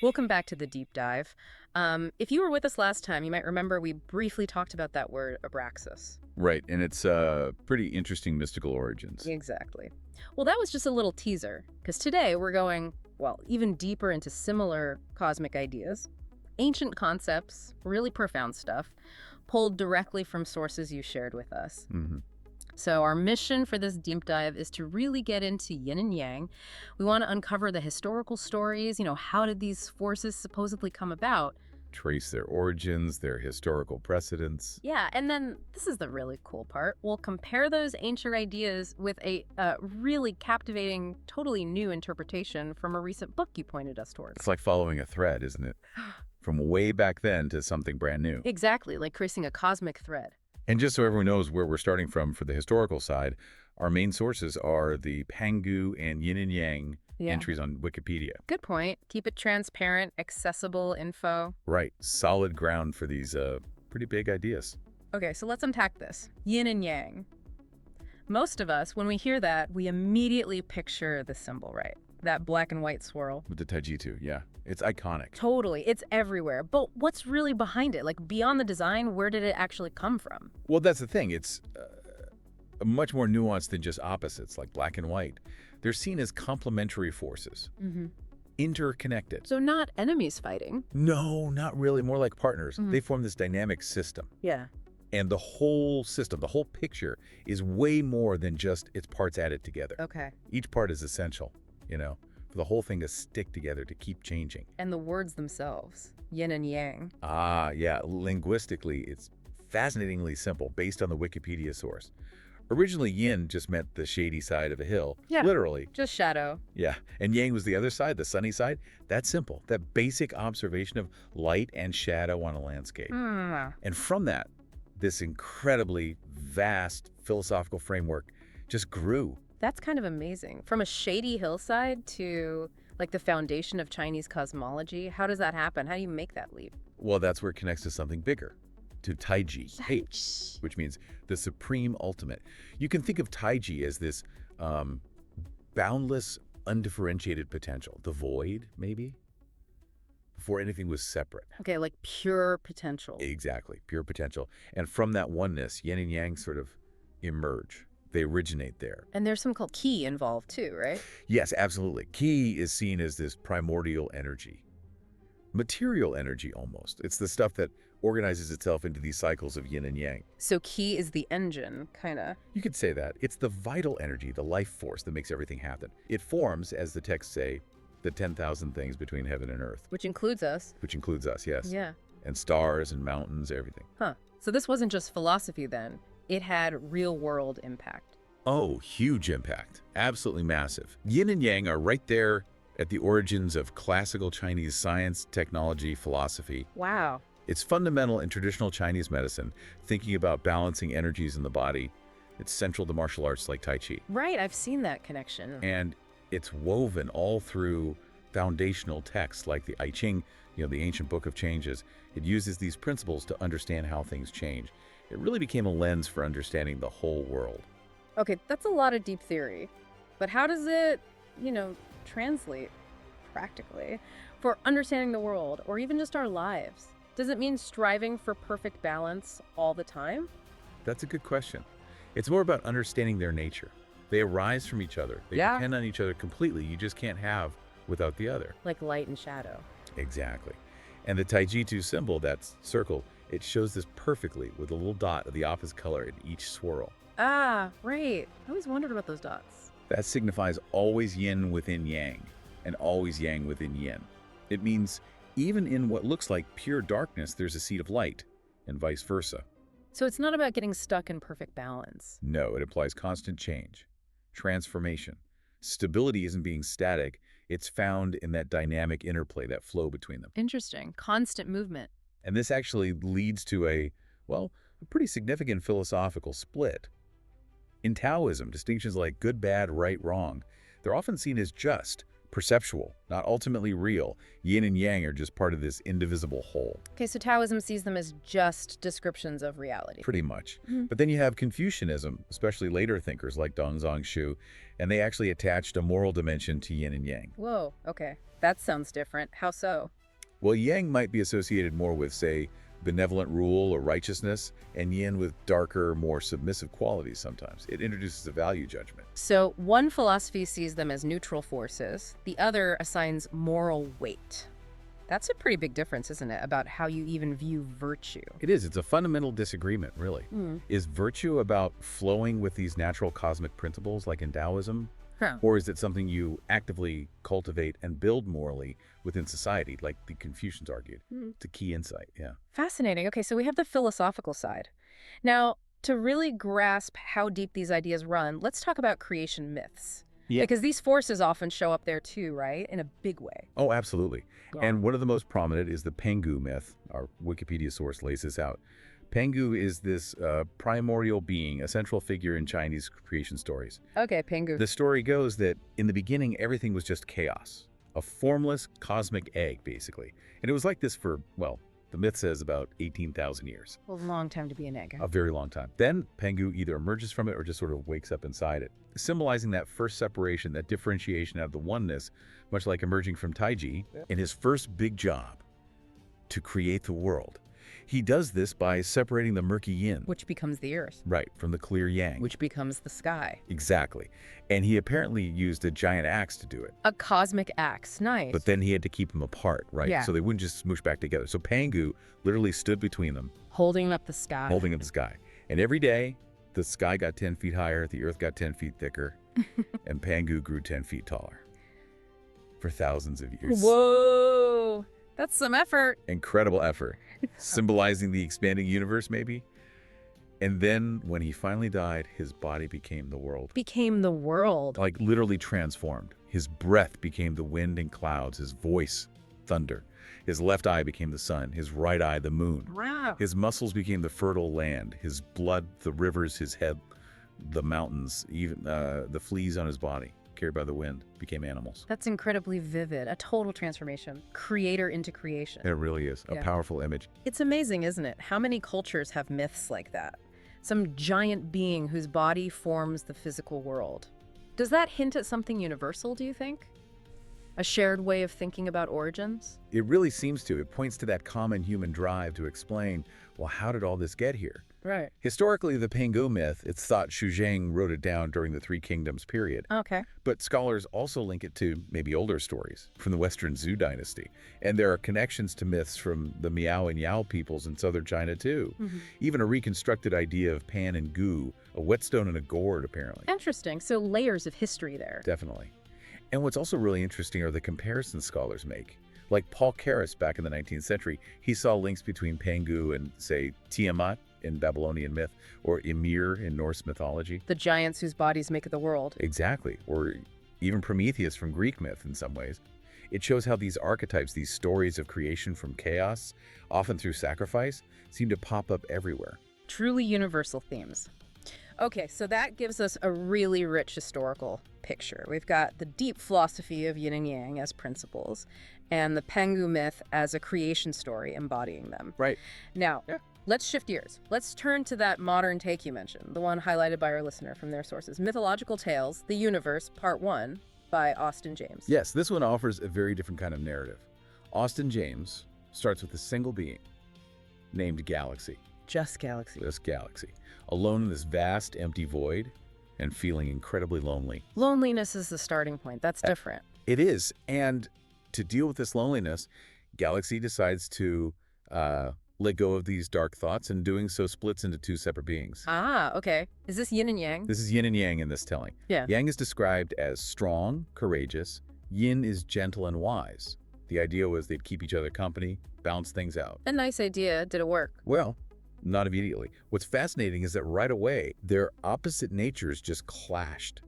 Welcome back to the deep dive. If you were with us last time, you might remember we briefly talked about that word abraxas. Right, and it's pretty interesting mystical origins. Exactly. Well, that was just a little teaser, because today we're going, well, even deeper into similar cosmic ideas, ancient concepts, really profound stuff, pulled directly from sources you shared with us. Hmm. So our mission for this deep dive is to really get into yin and yang. We want to uncover the historical stories, how did these forces supposedly come about? Trace their origins, their historical precedents. Yeah, and then this is the really cool part. We'll compare those ancient ideas with a really captivating, totally new interpretation from a recent book you pointed us towards. It's like following a thread, isn't it? From way back then to something brand new. Exactly, like tracing a cosmic thread. And just so everyone knows where we're starting from for the historical side, our main sources are the Pangu and Yin and Yang entries on Wikipedia. Good point. Keep it transparent, accessible info. Right. Solid ground for these pretty big ideas. Okay, so let's unpack this. Yin and Yang. Most of us, when we hear that, we immediately picture the symbol, right? That black and white swirl. With the Taijitu, yeah. It's iconic. Totally. It's everywhere. But what's really behind it? Like, beyond the design, where did it actually come from? Well, that's the thing. It's much more nuanced than just opposites, like black and white. They're seen as complementary forces, interconnected. So not enemies fighting. No, not really. More like partners. They form this dynamic system. Yeah. And the whole system, the whole picture, is way more than just its parts added together. Okay. Each part is essential, for the whole thing to stick together, to keep changing. And the words themselves, yin and yang. Ah, yeah. Linguistically, it's fascinatingly simple, based on the Wikipedia source. Originally, yin just meant the shady side of a hill. Yeah. Literally. Just shadow. Yeah. And yang was the other side, the sunny side. That's simple. That basic observation of light and shadow on a landscape. And from that, this incredibly vast philosophical framework just grew. That's kind of amazing. From a shady hillside to, like, the foundation of Chinese cosmology, how does that happen? How do you make that leap? Well, that's where it connects to something bigger, to Taiji, which means the supreme ultimate. You can think of Taiji as this boundless, undifferentiated potential, the void, maybe, before anything was separate. Okay, like pure potential. Exactly, pure potential. And from that oneness, yin and yang sort of emerge. They originate there. And there's some called qi involved too, right? Yes, absolutely. Qi is seen as this primordial energy. Material energy, almost. It's the stuff that organizes itself into these cycles of yin and yang. So qi is the engine, kind of. You could say that. It's the vital energy, the life force that makes everything happen. It forms, as the texts say, the 10,000 things between heaven and earth. Which includes us. Which includes us, yes. Yeah. And stars and mountains, everything. Huh. So this wasn't just philosophy then. It had real-world impact. Oh, huge impact. Absolutely massive. Yin and yang are right there at the origins of classical Chinese science, technology, philosophy. Wow. It's fundamental in traditional Chinese medicine, thinking about balancing energies in the body. It's central to martial arts like Tai Chi. Right, I've seen that connection. And it's woven all through foundational texts like the I Ching, the ancient book of changes. It uses these principles to understand how things change. It really became a lens for understanding the whole world. Okay, that's a lot of deep theory. But how does it, translate practically for understanding the world or even just our lives? Does it mean striving for perfect balance all the time? That's a good question. It's more about understanding their nature. They arise from each other. They depend on each other completely. You just can't have without the other. Like light and shadow. Exactly. And the Taijitu symbol, that circle, it shows this perfectly with a little dot of the opposite color in each swirl. Ah, right. I always wondered about those dots. That signifies always yin within yang and always yang within yin. It means even in what looks like pure darkness, there's a seed of light, and vice versa. So it's not about getting stuck in perfect balance. No, it implies constant change, transformation. Stability isn't being static. It's found in that dynamic interplay, that flow between them. Interesting. Constant movement. And this actually leads to a pretty significant philosophical split. In Taoism, distinctions like good, bad, right, wrong, they're often seen as just, perceptual, not ultimately real. Yin and Yang are just part of this indivisible whole. Okay, so Taoism sees them as just descriptions of reality. Pretty much. But then you have Confucianism, especially later thinkers like Dong Zhongshu, and they actually attached a moral dimension to Yin and Yang. Whoa, okay. That sounds different. How so? Well, Yang might be associated more with, say, benevolent rule or righteousness, and Yin with darker, more submissive qualities sometimes. It introduces a value judgment. So one philosophy sees them as neutral forces, the other assigns moral weight. That's a pretty big difference, isn't it, about how you even view virtue? It is. It's a fundamental disagreement, really. Is virtue about flowing with these natural cosmic principles like in Taoism? Or is it something you actively cultivate and build morally within society, like the Confucians argued? It's a key insight, yeah. Fascinating. Okay, so we have the philosophical side. Now, to really grasp how deep these ideas run, let's talk about creation myths. Yeah. Because these forces often show up there too, right? In a big way. Oh, absolutely. Yeah. And one of the most prominent is the Pengu myth. Our Wikipedia source lays this out. Pengu is this primordial being, a central figure in Chinese creation stories. Okay, Pengu. The story goes that in the beginning, everything was just chaos, a formless cosmic egg, basically. And it was like this for, well, the myth says about 18,000 years. A long time to be an egg. A very long time. Then Pengu either emerges from it or just sort of wakes up inside it, symbolizing that first separation, that differentiation out of the oneness, much like emerging from Taiji in his first big job to create the world. He does this by separating the murky yin. Which becomes the earth. Right, from the clear yang. Which becomes the sky. Exactly. And he apparently used a giant axe to do it. A cosmic axe. Nice. But then he had to keep them apart, right? Yeah. So they wouldn't just smoosh back together. So Pengu literally stood between them. Holding up the sky. Holding up the sky. And every day, the sky got 10 feet higher, the earth got 10 feet thicker, and Pengu grew 10 feet taller. For thousands of years. Whoa! That's some effort. Incredible effort. Symbolizing the expanding universe, maybe? And then, when he finally died, his body became the world. Became the world. Like, literally transformed. His breath became the wind and clouds. His voice, thunder. His left eye became the sun. His right eye, the moon. Wow. His muscles became the fertile land. His blood, the rivers. His head, the mountains. Even the fleas on his body, carried by the wind, became animals. That's incredibly vivid. A total transformation. Creator into creation. It really is. A powerful image. It's amazing, isn't it? How many cultures have myths like that? Some giant being whose body forms the physical world. Does that hint at something universal, do you think? A shared way of thinking about origins? It really seems to. It points to that common human drive to explain, well, how did all this get here? Right. Historically, the Pengu myth, it's thought Xu Zheng wrote it down during the Three Kingdoms period. Okay. But scholars also link it to maybe older stories from the Western Zhou dynasty. And there are connections to myths from the Miao and Yao peoples in southern China, too. Even a reconstructed idea of Pan and Gu, a whetstone and a gourd, apparently. Interesting. So layers of history there. Definitely. And what's also really interesting are the comparisons scholars make. Like Paul Karras back in the 19th century, he saw links between Pengu and, say, Tiamat in Babylonian myth, or Ymir in Norse mythology. The giants whose bodies make the world. Exactly. Or even Prometheus from Greek myth in some ways. It shows how these archetypes, these stories of creation from chaos, often through sacrifice, seem to pop up everywhere. Truly universal themes. Okay, so that gives us a really rich historical picture. We've got the deep philosophy of Yin and Yang as principles, and the Pengu myth as a creation story embodying them. Right. Now, let's shift gears. Let's turn to that modern take you mentioned, the one highlighted by our listener from their sources. Mythological Tales, The Universe, Part 1, by Austin James. Yes, this one offers a very different kind of narrative. Austin James starts with a single being named Galaxy. Just Galaxy. Just Galaxy. Alone in this vast, empty void and feeling incredibly lonely. Loneliness is the starting point. That's different. It is. And to deal with this loneliness, Galaxy decides to let go of these dark thoughts, and doing so splits into two separate beings. Ah, okay. Is this Yin and Yang? This is Yin and Yang in this telling. Yeah. Yang is described as strong, courageous. Yin is gentle and wise. The idea was they'd keep each other company, balance things out. A nice idea. Did it work? Well, not immediately. What's fascinating is that right away, their opposite natures just clashed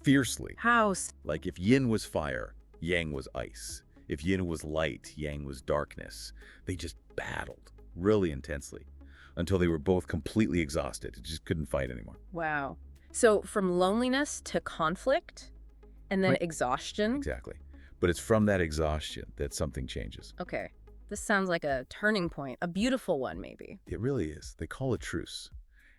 fiercely. How? Like if Yin was fire, Yang was ice. If Yin was light, Yang was darkness. They just battled really intensely until they were both completely exhausted. They just couldn't fight anymore. Wow. So from loneliness to conflict and then Right. exhaustion. Exactly. But it's from that exhaustion that something changes. Okay, this sounds like a turning point, a beautiful one maybe. It really is. They call it truce.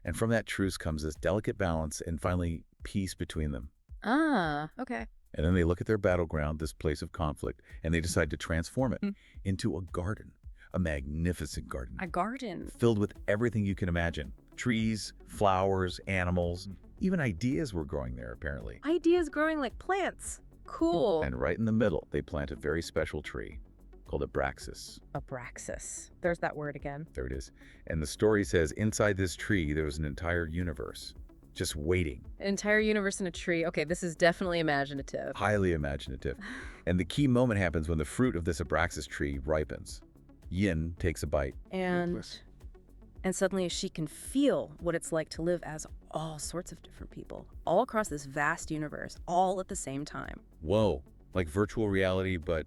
And from that truce comes this delicate balance and finally peace between them. Ah, okay. And then they look at their battleground, this place of conflict, and they decide to transform it into a garden, a magnificent garden. A garden. Filled with everything you can imagine. Trees, flowers, animals, even ideas were growing there, apparently. Ideas growing like plants. Cool. And right in the middle, they plant a very special tree called Abraxas. Abraxas. There's that word again. There it is. And the story says inside this tree, there was an entire universe just waiting. An entire universe in a tree. Okay, this is definitely imaginative. Highly imaginative. And the key moment happens when the fruit of this Abraxas tree ripens. Yin takes a bite. And suddenly she can feel what it's like to live as all sorts of different people, all across this vast universe, all at the same time. Whoa, like virtual reality, but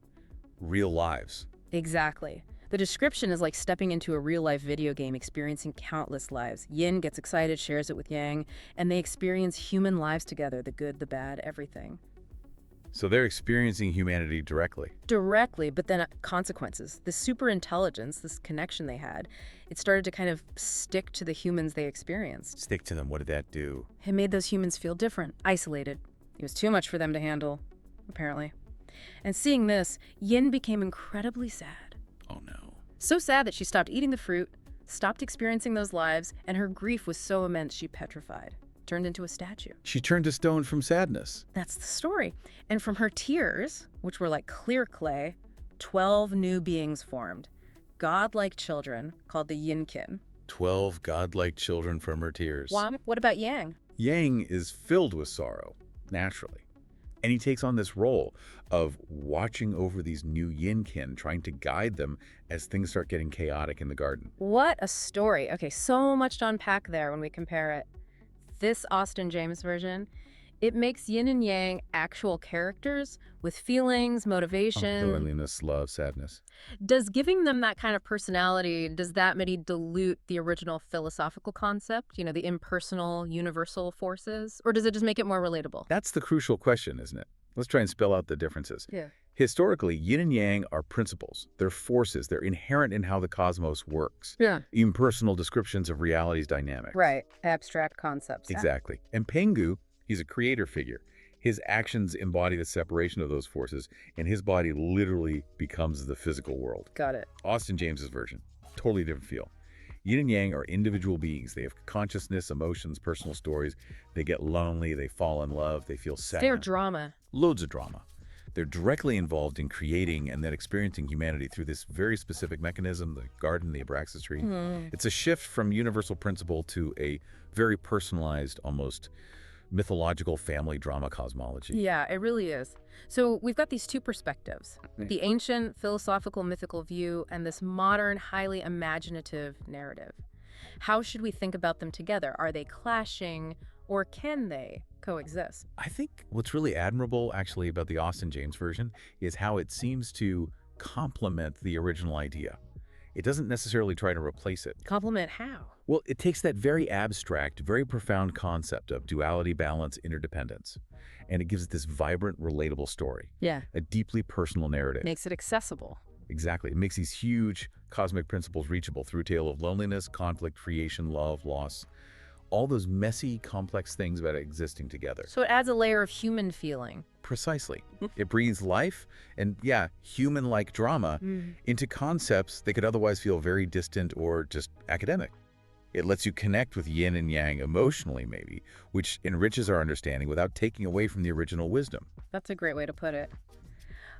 real lives. Exactly. The description is like stepping into a real-life video game, experiencing countless lives. Yin gets excited, shares it with Yang, and they experience human lives together, the good, the bad, everything. So they're experiencing humanity directly. Directly, but then consequences. This super intelligence, this connection they had, it started to kind of stick to the humans they experienced. Stick to them. What did that do? It made those humans feel different, isolated. It was too much for them to handle, apparently. And seeing this, Yin became incredibly sad. Oh no. So sad that she stopped eating the fruit, stopped experiencing those lives, and her grief was so immense she petrified, turned into a statue. She turned to stone from sadness. That's the story. And from her tears, which were like clear clay, 12 new beings formed. Godlike children called the Yinkin. 12 godlike children from her tears. What about Yang? Yang is filled with sorrow, naturally. And he takes on this role of watching over these new Yinkin, trying to guide them as things start getting chaotic in the garden. What a story. Okay, so much to unpack there when we compare it. This Austen James version, it makes Yin and Yang actual characters with feelings, motivations. Loneliness, love, sadness. Does giving them that kind of personality, does that maybe dilute the original philosophical concept, you know, the impersonal, universal forces? Or does it just make it more relatable? That's the crucial question, isn't it? Let's try and spell out the differences. Yeah. Historically, yin and yang are principles. They're forces. They're inherent in how the cosmos works. Yeah. Impersonal descriptions of reality's dynamics. Right. Abstract concepts. Exactly. And Pengu, he's a creator figure. His actions embody the separation of those forces, and his body literally becomes the physical world. Got it. Austen James's version, totally different feel. Yin and Yang are individual beings. They have consciousness, emotions, personal stories. They get lonely, they fall in love, they feel sad. Their drama. Loads of drama. They're directly involved in creating and then experiencing humanity through this very specific mechanism, the garden, the Abraxas tree. It's a shift from universal principle to a very personalized, almost mythological family drama cosmology. Yeah, it really is. So we've got these two perspectives, the ancient philosophical mythical view and this modern, highly imaginative narrative. How should we think about them together? Are they clashing or can they coexist? I think what's really admirable actually about the Austen James version is how it seems to complement the original idea. It doesn't necessarily try to replace it. Complement how? Well, it takes that very abstract, very profound concept of duality, balance, interdependence, and it gives it this vibrant, relatable story. Yeah. A deeply personal narrative. Makes it accessible. Exactly. It makes these huge cosmic principles reachable through a tale of loneliness, conflict, creation, love, loss, all those messy, complex things about existing together. So it adds a layer of human feeling. Precisely. It breathes life and, yeah, human-like drama into concepts that could otherwise feel very distant or just academic. It lets you connect with yin and yang emotionally, maybe, which enriches our understanding without taking away from the original wisdom. That's a great way to put it.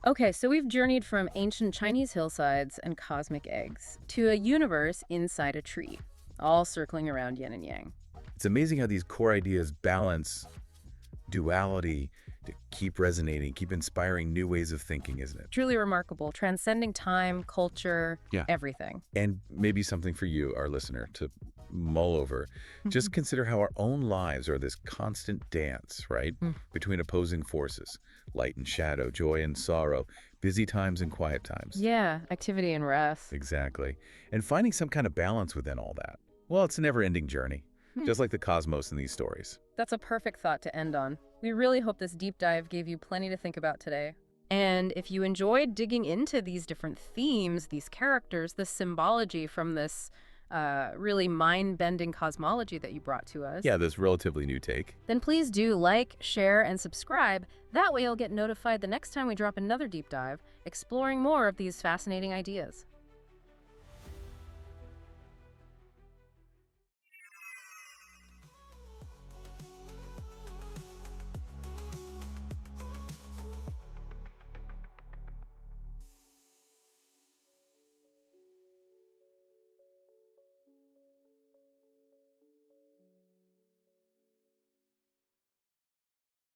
Okay, so we've journeyed from ancient Chinese hillsides and cosmic eggs to a universe inside a tree, all circling around yin and yang. It's amazing how these core ideas balance duality to keep resonating, keep inspiring new ways of thinking, isn't it? Truly remarkable, transcending time, culture, everything. And maybe something for you, our listener, to mull over. Just consider how our own lives are this constant dance, right? Between opposing forces, light and shadow, joy and sorrow, busy times and quiet times. Yeah, activity and rest. Exactly. And finding some kind of balance within all that. Well, it's a never-ending journey, just like the cosmos in these stories. That's a perfect thought to end on. We really hope this deep dive gave you plenty to think about today. And if you enjoyed digging into these different themes, these characters, the symbology from this really mind-bending cosmology that you brought to us, Yeah, this relatively new take. then please do like, share, and subscribe. That way you'll get notified the next time we drop another deep dive, exploring more of these fascinating ideas.